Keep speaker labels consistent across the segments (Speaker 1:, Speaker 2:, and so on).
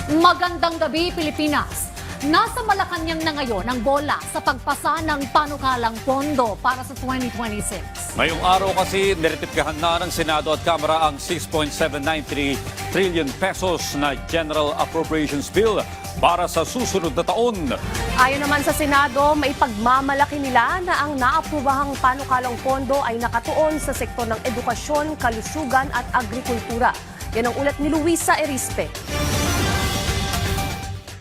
Speaker 1: Magandang gabi, Pilipinas. Nasa Malacanang na ngayon ang bola sa pagpasa ng panukalang pondo para sa 2026.
Speaker 2: Ngayong araw kasi niretipikahan na ng Senado at Kamara ang 6.793 trillion pesos na General Appropriations Bill para sa susunod na taon.
Speaker 3: Ayon naman sa Senado, may pagmamalaki nila na ang naaprubahang panukalang pondo ay nakatuon sa sektor ng edukasyon, kalusugan at agrikultura. Yan ang ulat ni Luisa Erispe.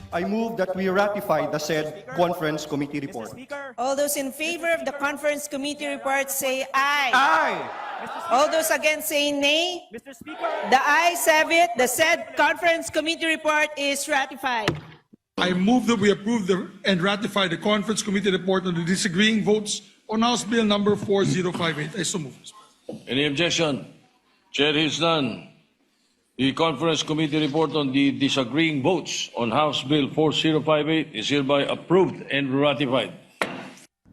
Speaker 4: I move that we ratify the said conference committee report.
Speaker 5: All those in favor of the conference committee report say aye.
Speaker 4: Aye.
Speaker 5: All those against say nay.
Speaker 6: Mr. Speaker,
Speaker 5: The ayes have it. The said conference committee report is ratified.
Speaker 7: I move that we approve and ratify the conference committee report on the disagreeing votes on House Bill number 4058. I so move.
Speaker 8: Any objection? Chair hears none. The conference committee report on the disagreeing votes on House Bill 4058 is hereby approved and ratified.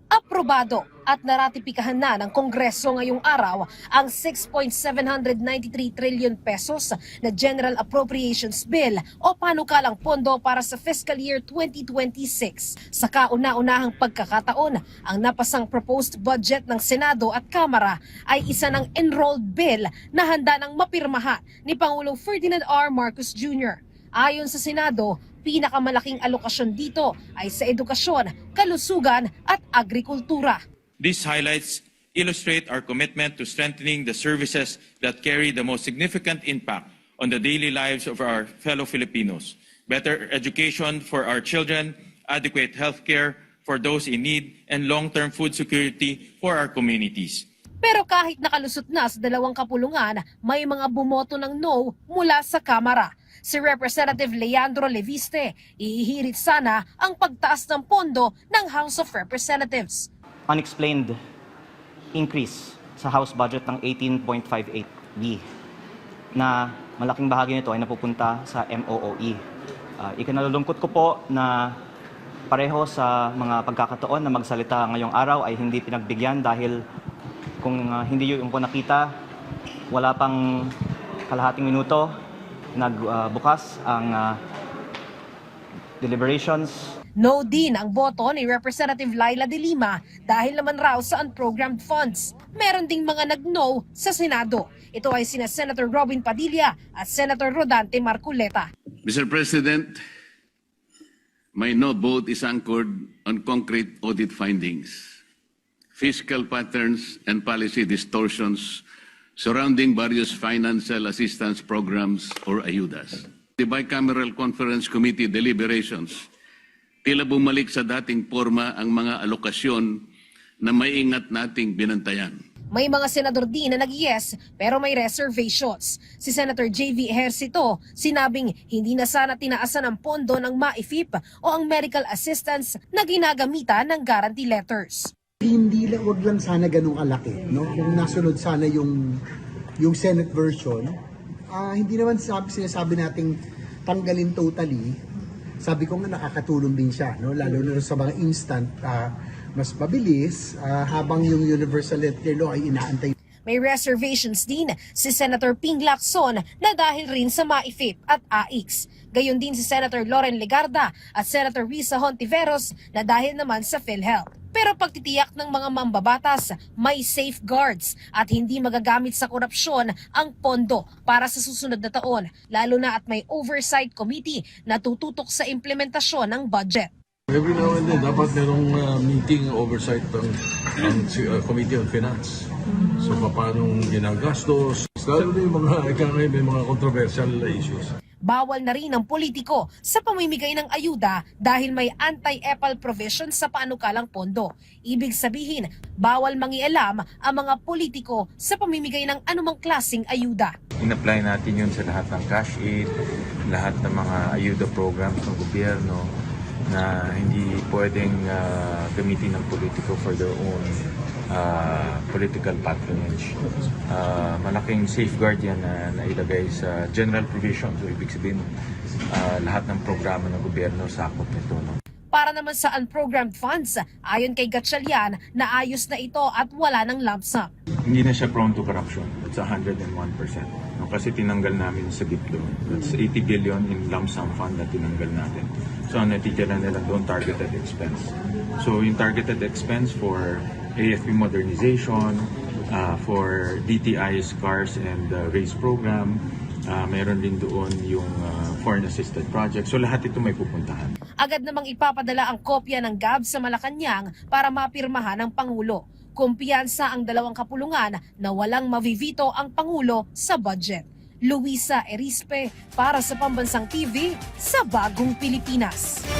Speaker 3: Aprobado at naratipikahan na ng Kongreso ngayong araw ang 6.793 trillion pesos na General Appropriations Bill o panukalang pondo para sa fiscal year 2026. Sa kauna-unahang pagkakataon, ang napasang proposed budget ng Senado at Kamara ay isa ng enrolled bill na handa ng mapirmahan ni Pangulong Ferdinand R. Marcos Jr. Ayon sa Senado, pinakamalaking alokasyon dito ay sa edukasyon, kalusugan at agrikultura.
Speaker 9: These highlights illustrate our commitment to strengthening the services that carry the most significant impact on the daily lives of our fellow Filipinos. Better education for our children, adequate health care for those in need, and long-term food security for our communities.
Speaker 3: Pero kahit nakalusot na sa dalawang kapulungan, may mga bumoto ng no mula sa Kamara. Si Representative Leandro Leviste, ihihirit sana ang pagtaas ng pondo ng House of Representatives.
Speaker 10: Unexplained increase sa House budget ng 18.58B na malaking bahagi nito ay napupunta sa MOOE. Ikinalulungkot ko po na pareho sa mga pagkakataon na magsalita ngayong araw ay hindi pinagbigyan dahil kung hindi yung po nakita, wala pang kalahating minuto, nagbukas ang deliberations.
Speaker 3: No din ang boto ni Representative Laila de Lima dahil naman raw sa unprogrammed funds. Meron ding mga nag-no sa Senado. Ito ay sina Senator Robin Padilla at Senator Rodante Marculeta.
Speaker 11: Mr. President, my no vote is anchored on concrete audit findings, fiscal patterns and policy distortions surrounding various financial assistance programs or ayudas. The Bicameral Conference Committee deliberations, tila bumalik sa dating forma ang mga alokasyon na maingat nating binantayan.
Speaker 3: May mga senador din na nag-yes pero may reservations. Si Senator J.V. Ejercito sinabing hindi na sana tinaasan ang pondo ng MAIFIP o ang medical assistance na ginagamitan ng guarantee letters.
Speaker 12: Hindi lang, wag lang sana ganung kalaki, no? Kung nasunod sana yung Senate version, hindi naman sinasabi nating tanggalin totally. Sabi ko nga nakakatulong din siya, no? Lalo na sa mga instant, mas mabilis habang yung universal healthcare law ay inaantay.
Speaker 3: May reservations din si Senator Ping Lacson na dahil rin sa MAIFIP at AIX. Gayon din si Senator Loren Legarda at Senator Risa Hontiveros na dahil naman sa PhilHealth. Pero pagtitiyak ng mga mambabatas, may safeguards at hindi magagamit sa korupsyon ang pondo para sa susunod na taon, lalo na at may oversight committee na tututok sa implementasyon ng budget.
Speaker 7: Every now and then, dapat merong meeting oversight ng Committee on Finance. So, paano ginagastos? Lalo na yung may mga controversial issues.
Speaker 3: Bawal na rin ang politiko sa pamimigay ng ayuda dahil may anti-EPAL provision sa panukalang pondo. Ibig sabihin, bawal mangialam ang mga politiko sa pamimigay ng anumang klaseng ayuda.
Speaker 6: in-apply natin yun sa lahat ng cash aid, lahat ng mga ayuda programs ng gobyerno na hindi pwedeng gamitin ng politiko for their own political patronage. Malaking safeguard yan na ilagay sa general provision. So ibig sabihin, lahat ng programa ng gobyerno sakop nito. No?
Speaker 3: Para naman sa unprogrammed funds, ayon kay Gatchalian, naayos na ito at wala ng lump sum.
Speaker 6: Hindi na siya prone to corruption. It's 101%. No? no? Kasi tinanggal namin sa BIPLO. That's 80 billion in lump sum fund na tinanggal natin. So ang natitira nila doon, targeted expense. So yung targeted expense for AFP modernization, for DTI's cars and race program, mayroon din doon yung foreign assisted project. So lahat ito may pupuntahan.
Speaker 3: Agad namang ipapadala ang kopya ng GAB sa Malacanang para mapirmahan ng Pangulo. Kumpiyansa ang dalawang kapulungan na walang mavivito ang Pangulo sa budget. Luisa Erispe para sa Pambansang TV sa Bagong Pilipinas.